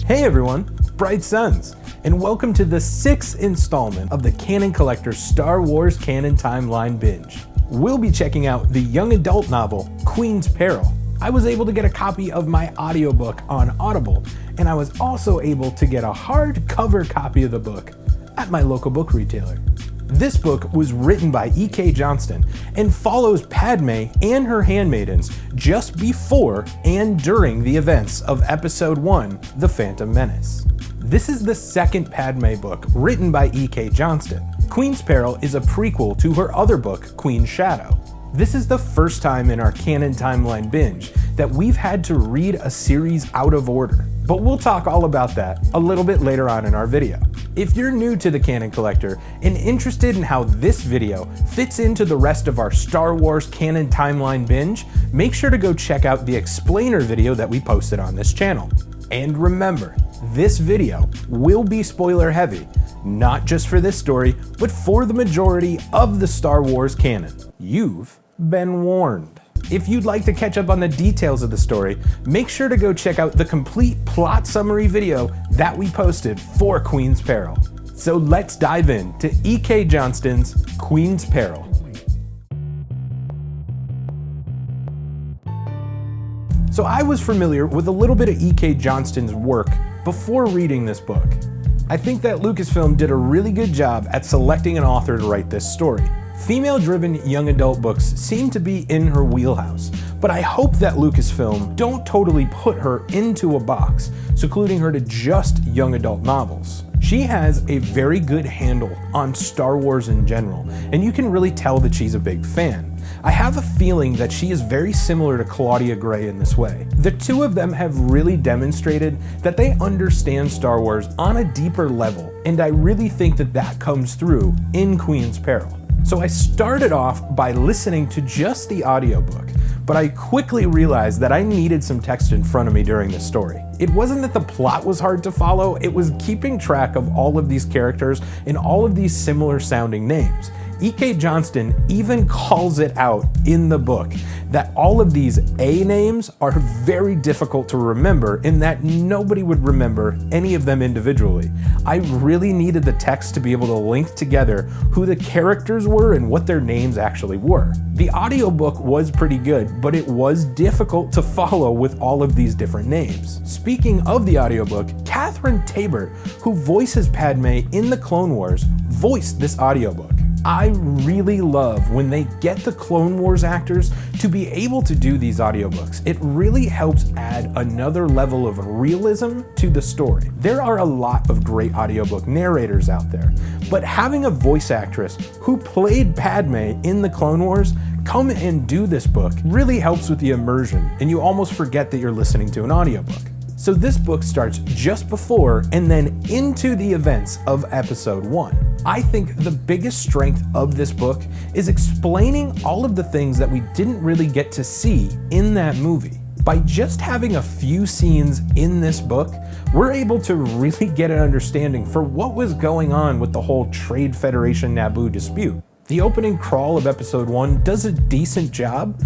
Hey everyone, bright suns, and welcome to the 6th installment of the Canon Collector's Star Wars Canon Timeline Binge. We'll be checking out the young adult novel, Queen's Peril. I was able to get a copy of my audiobook on Audible, and I was also able to get a hardcover copy of the book at my local book retailer. This book was written by E.k Johnston and follows Padme and her handmaidens just before and during the events of Episode 1, The Phantom Menace. This is the second Padme book written by E.k Johnston. Queen's Peril is a prequel to her other book, Queen's Shadow. This is the first time in our Canon Timeline Binge that we've had to read a series out of order, but we'll talk all about that a little bit later on in our video. If you're new to the Canon Collector and interested in how this video fits into the rest of our Star Wars Canon Timeline Binge, make sure to go check out the explainer video that we posted on this channel. And remember, this video will be spoiler heavy, not just for this story, but for the majority of the Star Wars canon. You've been warned. If you'd like to catch up on the details of the story, make sure to go check out the complete plot summary video that we posted for Queen's Peril. So let's dive in to E.k Johnston's Queen's Peril. So I was familiar with a little bit of E.k Johnston's work before reading this book. I think that Lucasfilm did a really good job at selecting an author to write this story. Female-driven young adult books seem to be in her wheelhouse, but I hope that Lucasfilm don't totally put her into a box, secluding her to just young adult novels. She has a very good handle on Star Wars in general, and you can really tell that she's a big fan. I have a feeling that she is very similar to Claudia Gray in this way. The two of them have really demonstrated that they understand Star Wars on a deeper level, and I really think that that comes through in Queen's Peril. So I started off by listening to just the audiobook, but I quickly realized that I needed some text in front of me during the story. It wasn't that the plot was hard to follow, it was keeping track of all of these characters and all of these similar sounding names. E.k Johnston even calls it out in the book that all of these A names are very difficult to remember and that nobody would remember any of them individually. I really needed the text to be able to link together who the characters were and what their names actually were. The audiobook was pretty good, but it was difficult to follow with all of these different names. Speaking of the audiobook, Catherine Tabor, who voices Padme in the Clone Wars, voiced this audiobook. I really love when they get the Clone Wars actors to be able to do these audiobooks. It really helps add another level of realism to the story. There are a lot of great audiobook narrators out there, but having a voice actress who played Padme in the Clone Wars come and do this book really helps with the immersion, and you almost forget that you're listening to an audiobook. So this book starts just before and then into the events of Episode 1. I think the biggest strength of this book is explaining all of the things that we didn't really get to see in that movie. By just having a few scenes in this book, we're able to really get an understanding for what was going on with the whole Trade Federation Naboo dispute. The opening crawl of Episode 1 does a decent job,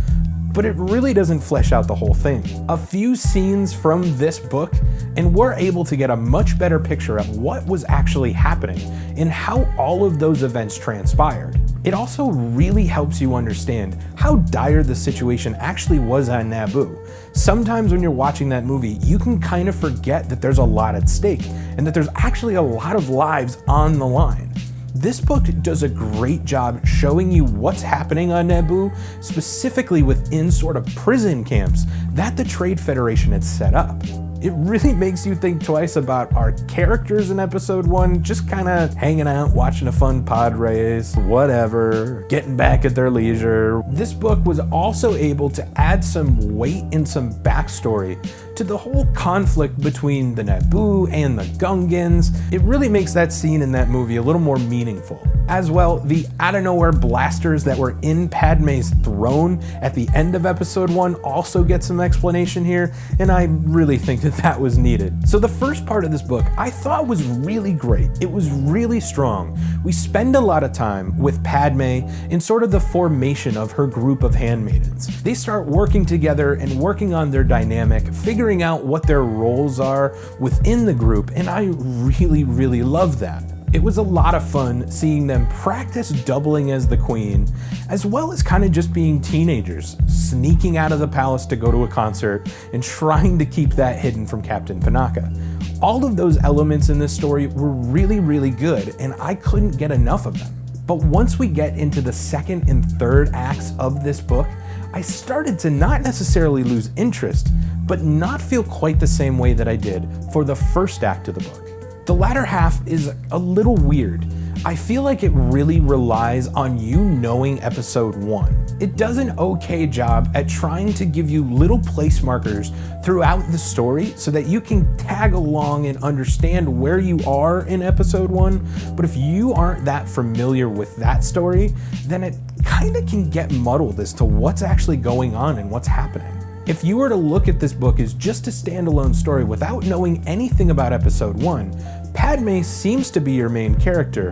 but it really doesn't flesh out the whole thing. A few scenes from this book, and we're able to get a much better picture of what was actually happening and how all of those events transpired. It also really helps you understand how dire the situation actually was on Naboo. Sometimes when you're watching that movie, you can kind of forget that there's a lot at stake and that there's actually a lot of lives on the line. This book does a great job showing you what's happening on Naboo, specifically within sort of prison camps that the Trade Federation had set up. It really makes you think twice about our characters in Episode 1 just kind of hanging out, watching a fun pod race, whatever, getting back at their leisure. This book was also able to add some weight and some backstory to the whole conflict between the Naboo and the Gungans. It really makes that scene in that movie a little more meaningful. As well, the out-of-nowhere blasters that were in Padme's throne at the end of Episode 1 also get some explanation here, and I really think that that that was needed. So the first part of this book I thought was really great. It was really strong. We spend a lot of time with Padme in sort of the formation of her group of handmaidens. They start working together and working on their dynamic, figuring out what their roles are within the group, and I really love that. It was a lot of fun seeing them practice doubling as the queen, as well as kind of just being teenagers, sneaking out of the palace to go to a concert and trying to keep that hidden from Captain Panaka. All of those elements in this story were really good, and I couldn't get enough of them. But once we get into the second and third acts of this book, I started to not necessarily lose interest, but not feel quite the same way that I did for the first act of the book. The latter half is a little weird. I feel like it really relies on you knowing episode 1. It does an okay job at trying to give you little place markers throughout the story so that you can tag along and understand where you are in episode 1, but if you aren't that familiar with that story, then it kind of can get muddled as to what's actually going on and what's happening. If you were to look at this book as just a standalone story without knowing anything about episode 1, Padme seems to be your main character,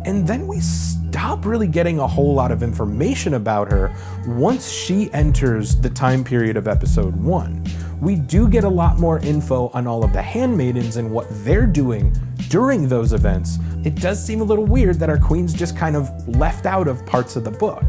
and then we stop really getting a whole lot of information about her once she enters the time period of episode 1. We do get a lot more info on all of the handmaidens and what they're doing during those events. It does seem a little weird that our queen's just kind of left out of parts of the book.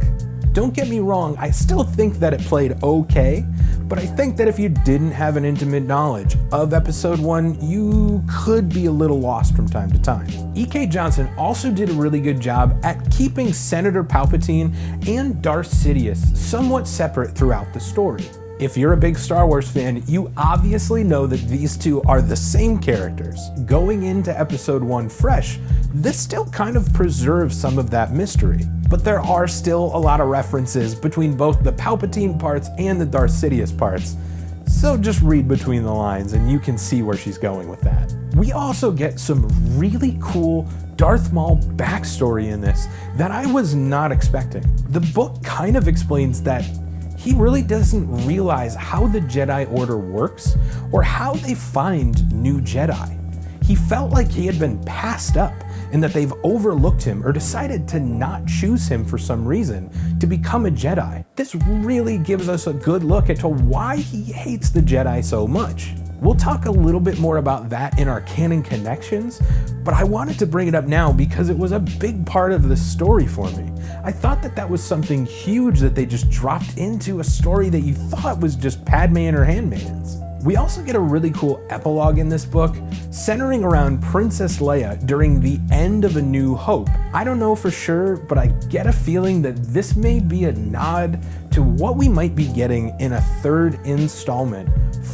Don't get me wrong, I still think that it played okay, but I think that if you didn't have an intimate knowledge of episode 1, you could be a little lost from time to time. E.k Johnston also did a really good job at keeping Senator Palpatine and Darth Sidious somewhat separate throughout the story. If you're a big Star Wars fan, you obviously know that these two are the same characters. Going into episode 1 fresh, this still kind of preserves some of that mystery. But there are still a lot of references between both the Palpatine parts and the Darth Sidious parts. So just read between the lines and you can see where she's going with that. We also get some really cool Darth Maul backstory in this that I was not expecting. The book kind of explains that he really doesn't realize how the Jedi Order works or how they find new Jedi. He felt like he had been passed up and that they've overlooked him or decided to not choose him for some reason to become a Jedi. This really gives us a good look into why he hates the Jedi so much. We'll talk a little bit more about that in our Canon Connections, but I wanted to bring it up now because it was a big part of the story for me. I thought that that was something huge that they just dropped into a story that you thought was just Padme and her handmaidens. We also get a really cool epilogue in this book, centering around Princess Leia during the end of A New Hope. I don't know for sure, but I get a feeling that this may be a nod to what we might be getting in a third installment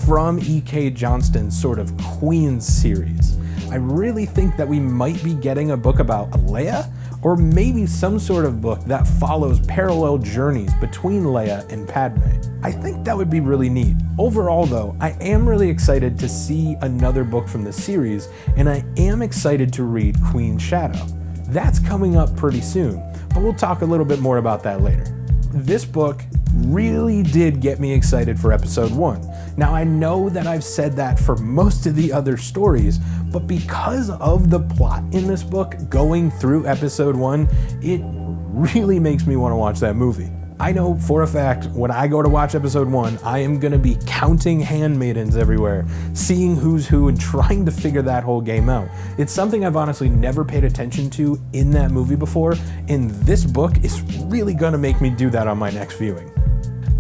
from E.k Johnston's sort of Queen series. I really think that we might be getting a book about Leia, or maybe some sort of book that follows parallel journeys between Leia and Padme. I think that would be really neat. Overall though, I am really excited to see another book from the series, and I am excited to read Queen's Shadow. That's coming up pretty soon, but we'll talk a little bit more about that later. This book really did get me excited for episode 1. Now I know that I've said that for most of the other stories, but because of the plot in this book going through episode 1, it really makes me want to watch that movie. I know for a fact when I go to watch episode 1, I am going to be counting handmaidens everywhere, seeing who's who and trying to figure that whole game out. It's something I've honestly never paid attention to in that movie before, and this book is really going to make me do that on my next viewing.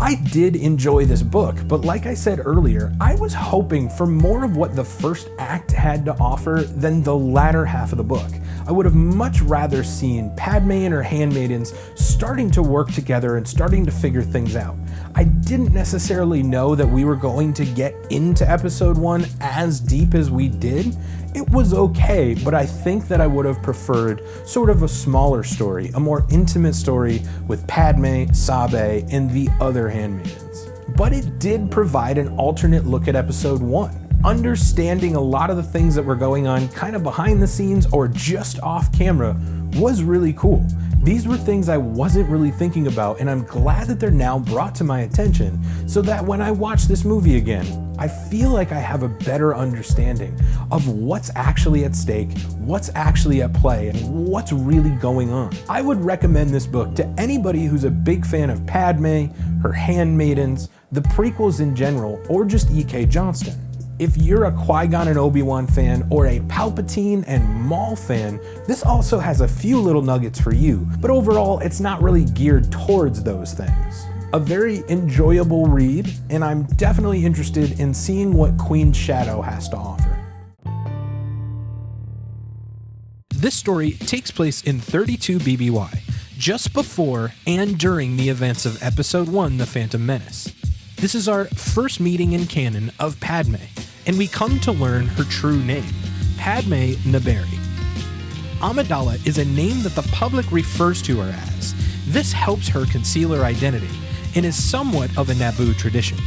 I did enjoy this book, but like I said earlier, I was hoping for more of what the first act had to offer than the latter half of the book. I would have much rather seen Padme and her handmaidens starting to work together and starting to figure things out. I didn't necessarily know that we were going to get into episode 1 as deep as we did. It was okay, but I think that I would have preferred sort of a smaller story, a more intimate story with Padme, Sabe, and the other handmaidens. But it did provide an alternate look at episode 1. Understanding a lot of the things that were going on kind of behind the scenes or just off camera was really cool. These were things I wasn't really thinking about, and I'm glad that they're now brought to my attention so that when I watch this movie again, I feel like I have a better understanding of what's actually at stake, what's actually at play, and what's really going on. I would recommend this book to anybody who's a big fan of Padme, her handmaidens, the prequels in general, or just E.k Johnston. If you're a Qui-Gon and Obi-Wan fan or a Palpatine and Maul fan, this also has a few little nuggets for you, but overall it's not really geared towards those things. A very enjoyable read, and I'm definitely interested in seeing what Queen's Shadow has to offer. This story takes place in 32 BBY, just before and during the events of Episode 1, The Phantom Menace. This is our first meeting in canon of Padme, and we come to learn her true name, Padme Naberrie. Amidala is a name that the public refers to her as. This helps her conceal her identity, and is somewhat of a Naboo tradition.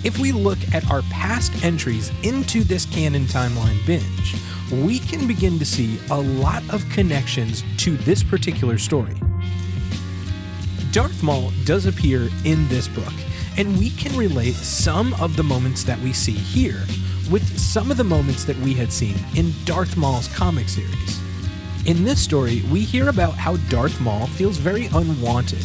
If we look at our past entries into this canon timeline binge, we can begin to see a lot of connections to this particular story. Darth Maul does appear in this book, and we can relate some of the moments that we see here with some of the moments that we had seen in Darth Maul's comic series. In this story, we hear about how Darth Maul feels very unwanted,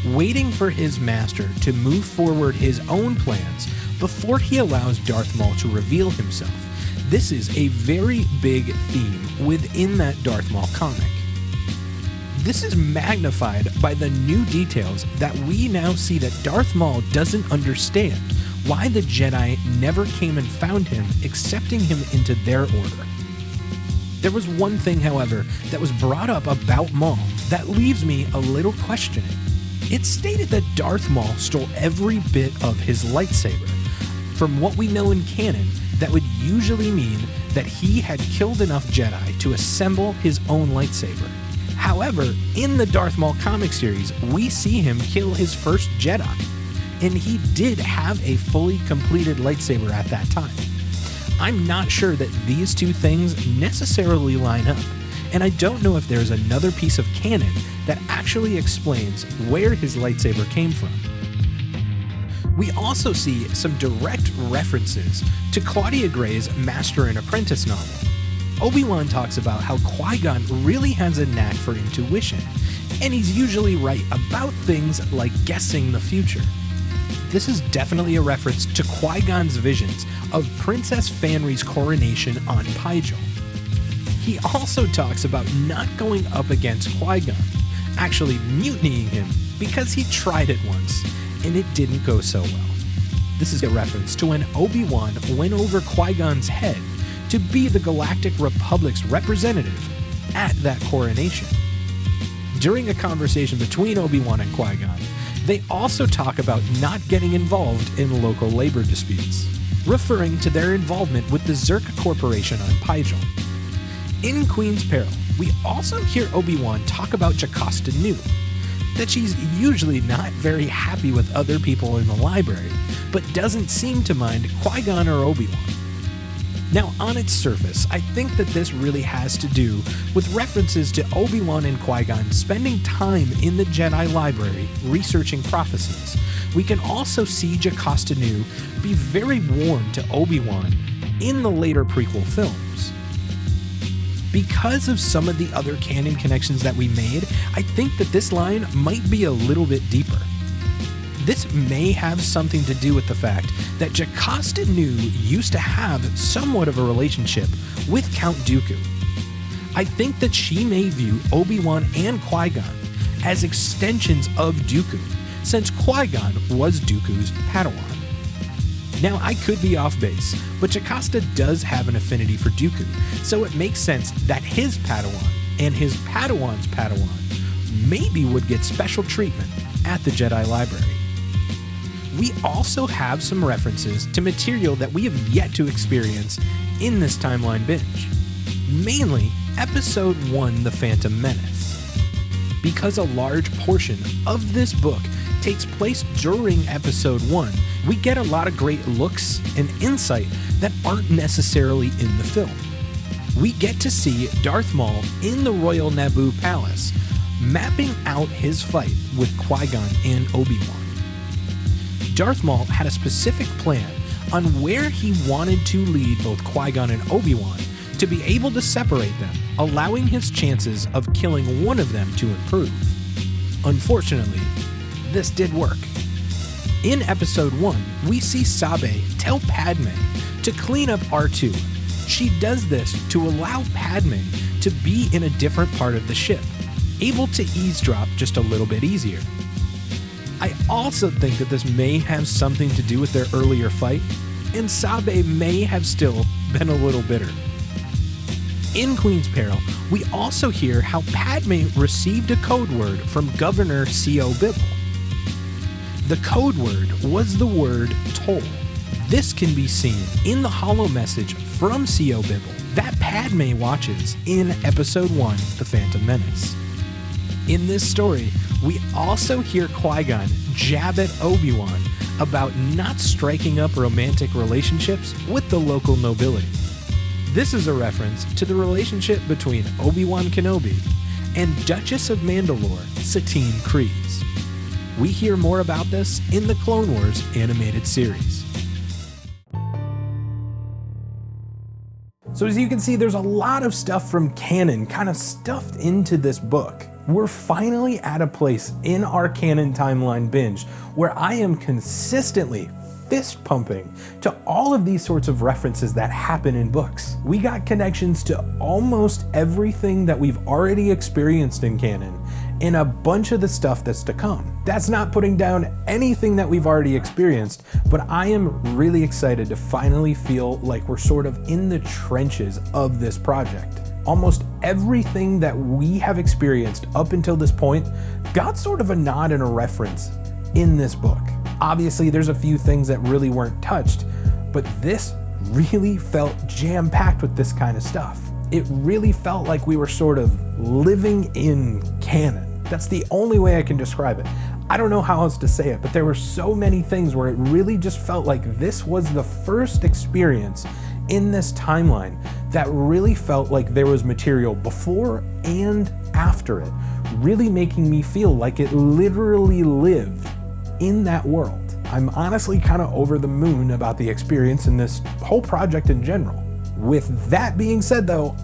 waiting for his master to move forward his own plans before he allows Darth Maul to reveal himself. This is a very big theme within that Darth Maul comic. This is magnified by the new details that we now see that Darth Maul doesn't understand why the Jedi never came and found him, accepting him into their order. There was one thing, however, that was brought up about Maul that leaves me a little questioning. It's stated that Darth Maul stole every bit of his lightsaber. From what we know in canon, that would usually mean that he had killed enough Jedi to assemble his own lightsaber. However, in the Darth Maul comic series, we see him kill his first Jedi, and he did have a fully completed lightsaber at that time. I'm not sure that these two things necessarily line up, and I don't know if there's another piece of canon that actually explains where his lightsaber came from. We also see some direct references to Claudia Gray's Master and Apprentice novel. Obi-Wan talks about how Qui-Gon really has a knack for intuition, and he's usually right about things like guessing the future. This is definitely a reference to Qui-Gon's visions of Princess Fanry's coronation on Pijal. He also talks about not going up against Qui-Gon, actually mutinying him because he tried it once, and it didn't go so well. This is a reference to when Obi-Wan went over Qui-Gon's head to be the Galactic Republic's representative at that coronation. During a conversation between Obi-Wan and Qui-Gon, they also talk about not getting involved in local labor disputes, referring to their involvement with the Zerka Corporation on Pijal. In Queen's Peril, we also hear Obi-Wan talk about Jocasta Nu, that she's usually not very happy with other people in the library, but doesn't seem to mind Qui-Gon or Obi-Wan. Now, on its surface, I think that this really has to do with references to Obi-Wan and Qui-Gon spending time in the Jedi library researching prophecies. We can also see Jocasta Nu be very warm to Obi-Wan in the later prequel films. Because of some of the other canon connections that we made, I think that this line might be a little bit deeper. This may have something to do with the fact that Jocasta Nu used to have somewhat of a relationship with Count Dooku. I think that she may view Obi-Wan and Qui-Gon as extensions of Dooku, since Qui-Gon was Dooku's Padawan. Now, I could be off base, but Jocasta does have an affinity for Dooku, so it makes sense that his Padawan and his Padawan's Padawan maybe would get special treatment at the Jedi Library. We also have some references to material that we have yet to experience in this timeline binge, mainly Episode 1, The Phantom Menace. Because a large portion of this book takes place during Episode 1, we get a lot of great looks and insight that aren't necessarily in the film. We get to see Darth Maul in the Royal Naboo Palace, mapping out his fight with Qui-Gon and Obi-Wan. Darth Maul had a specific plan on where he wanted to lead both Qui-Gon and Obi-Wan to be able to separate them, allowing his chances of killing one of them to improve. Unfortunately, this did work. In Episode 1, we see Sabe tell Padme to clean up R2. She does this to allow Padme to be in a different part of the ship, able to eavesdrop just a little bit easier. I also think that this may have something to do with their earlier fight, and Sabe may have still been a little bitter. In Queen's Peril, we also hear how Padme received a code word from Governor C.O. Bibble. The code word was the word toll. This can be seen in the holo message from C.O. Bibble that Padme watches in Episode 1, The Phantom Menace. In this story, we also hear Qui-Gon jab at Obi-Wan about not striking up romantic relationships with the local nobility. This is a reference to the relationship between Obi-Wan Kenobi and Duchess of Mandalore, Satine Kryze. We hear more about this in the Clone Wars animated series. So as you can see, there's a lot of stuff from canon kind of stuffed into this book. We're finally at a place in our canon timeline binge where I am consistently fist pumping to all of these sorts of references that happen in books. We got connections to almost everything that we've already experienced in canon and a bunch of the stuff that's to come. That's not putting down anything that we've already experienced, but I am really excited to finally feel like we're sort of in the trenches of this project. Almost everything that we have experienced up until this point got sort of a nod and a reference in this book. Obviously, there's a few things that really weren't touched, but this really felt jam-packed with this kind of stuff. It really felt like we were sort of living in canon. That's the only way I can describe it. I don't know how else to say it, but there were so many things where it really just felt like this was the first experience in this timeline that really felt like there was material before and after it, really making me feel like it literally lived in that world. I'm honestly kind of over the moon about the experience in this whole project in general. With that being said though,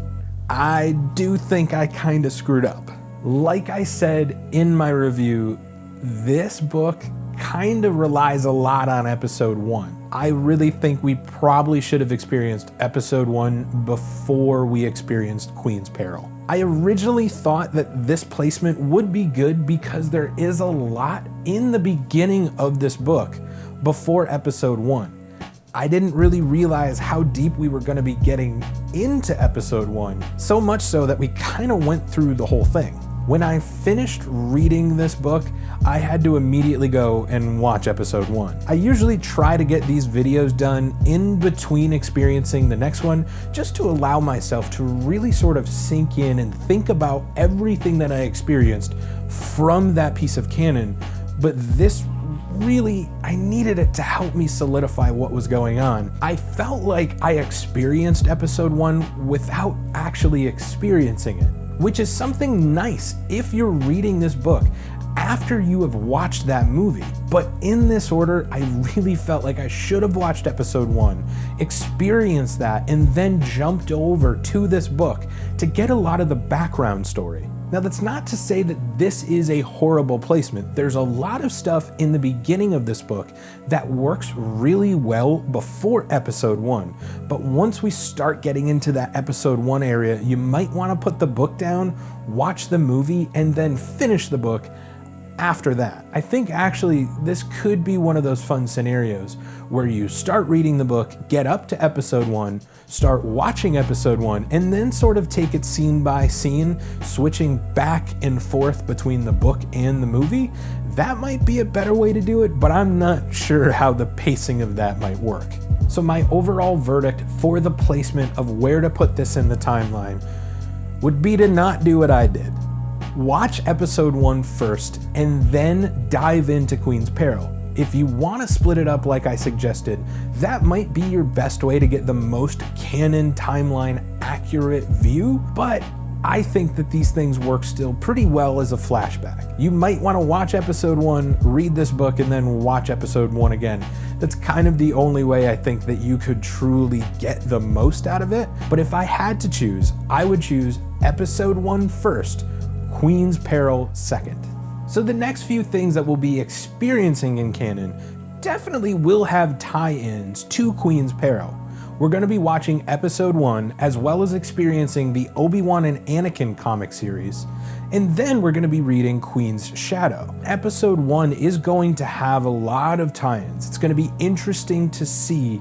I do think I kind of screwed up. Like I said in my review, this book kind of relies a lot on Episode 1. I really think we probably should have experienced Episode 1 before we experienced Queen's Peril. I originally thought that this placement would be good because there is a lot in the beginning of this book before Episode 1. I didn't really realize how deep we were going to be getting into Episode 1, so much so that we kind of went through the whole thing. When I finished reading this book, I had to immediately go and watch Episode 1. I usually try to get these videos done in between experiencing the next one, just to allow myself to really sort of sink in and think about everything that I experienced from that piece of canon. But this really, I needed it to help me solidify what was going on. I felt like I experienced Episode 1 without actually experiencing it, which is something nice if you're reading this book after you have watched that movie. But in this order, I really felt like I should have watched Episode 1, experienced that, and then jumped over to this book to get a lot of the background story. Now, that's not to say that this is a horrible placement. There's a lot of stuff in the beginning of this book that works really well before Episode 1. But once we start getting into that Episode 1 area, you might want to put the book down, watch the movie, and then finish the book after that. I think actually this could be one of those fun scenarios where you start reading the book, get up to Episode 1, start watching Episode 1, and then sort of take it scene by scene, switching back and forth between the book and the movie. That might be a better way to do it, but I'm not sure how the pacing of that might work. So my overall verdict for the placement of where to put this in the timeline would be to not do what I did. Watch Episode 1 first, and then dive into Queen's Peril. If you want to split it up like I suggested, that might be your best way to get the most canon timeline accurate view, but I think that these things work still pretty well as a flashback. You might want to watch episode 1, read this book, and then watch episode 1 again. That's kind of the only way I think that you could truly get the most out of it. But if I had to choose, I would choose episode 1 first, Queen's Peril second. So the next few things that we'll be experiencing in canon definitely will have tie-ins to Queen's Peril. We're going to be watching episode 1 as well as experiencing the Obi-Wan and Anakin comic series, and then we're going to be reading Queen's Shadow. Episode 1 is going to have a lot of tie-ins. It's going to be interesting to see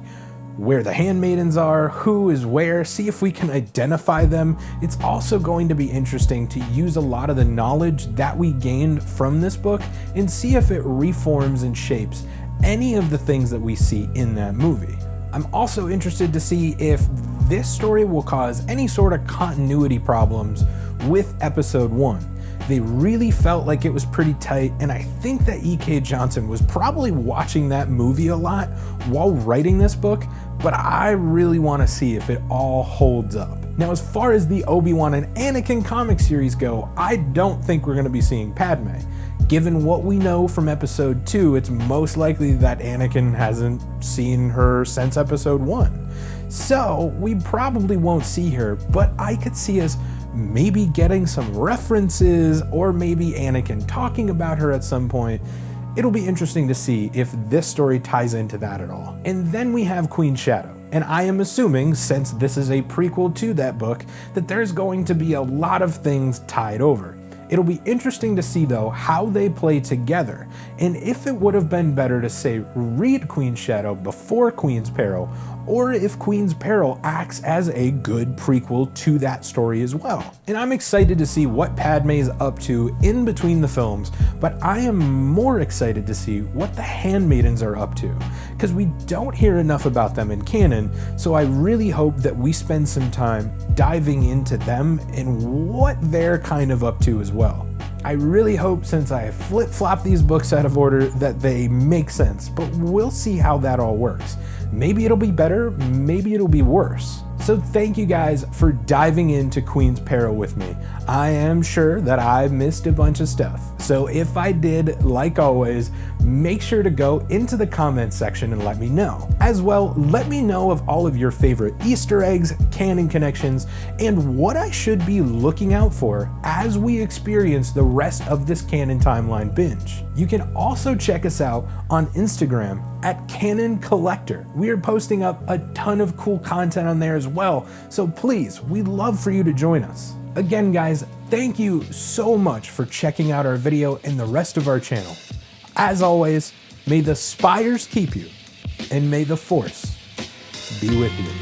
where the handmaidens are, who is where, see if we can identify them. It's also going to be interesting to use a lot of the knowledge that we gained from this book and see if it reforms and shapes any of the things that we see in that movie. I'm also interested to see if this story will cause any sort of continuity problems with episode 1. They really felt like it was pretty tight, and I think that E.k Johnston was probably watching that movie a lot while writing this book, but I really want to see if it all holds up. Now, as far as the Obi-Wan and Anakin comic series go, I don't think we're going to be seeing Padme. Given what we know from episode 2, it's most likely that Anakin hasn't seen her since episode 1. So we probably won't see her, but I could see us maybe getting some references or maybe Anakin talking about her at some point. It'll be interesting to see if this story ties into that at all. And then we have Queen's Shadow. And I am assuming, since this is a prequel to that book, that there's going to be a lot of things tied over. It'll be interesting to see, though, how they play together, and if it would have been better to, say, read Queen's Shadow before Queen's Peril, or if Queen's Peril acts as a good prequel to that story as well. And I'm excited to see what Padme is up to in between the films, but I am more excited to see what the handmaidens are up to, because we don't hear enough about them in canon, so I really hope that we spend some time diving into them and what they're kind of up to as well. I really hope, since I flip-flop these books out of order, that they make sense, but we'll see how that all works. Maybe it'll be better, maybe it'll be worse. So thank you guys for diving into Queen's Peril with me. I am sure that I missed a bunch of stuff. So if I did, like always, make sure to go into the comments section and let me know. As well, let me know of all of your favorite Easter eggs, canon connections, and what I should be looking out for as we experience the rest of this canon timeline binge. You can also check us out on Instagram at Canon Collector. We are posting up a ton of cool content on there as well, so please, we'd love for you to join us. Again, guys, thank you so much for checking out our video and the rest of our channel. As always, may the spires keep you, and may the Force be with you.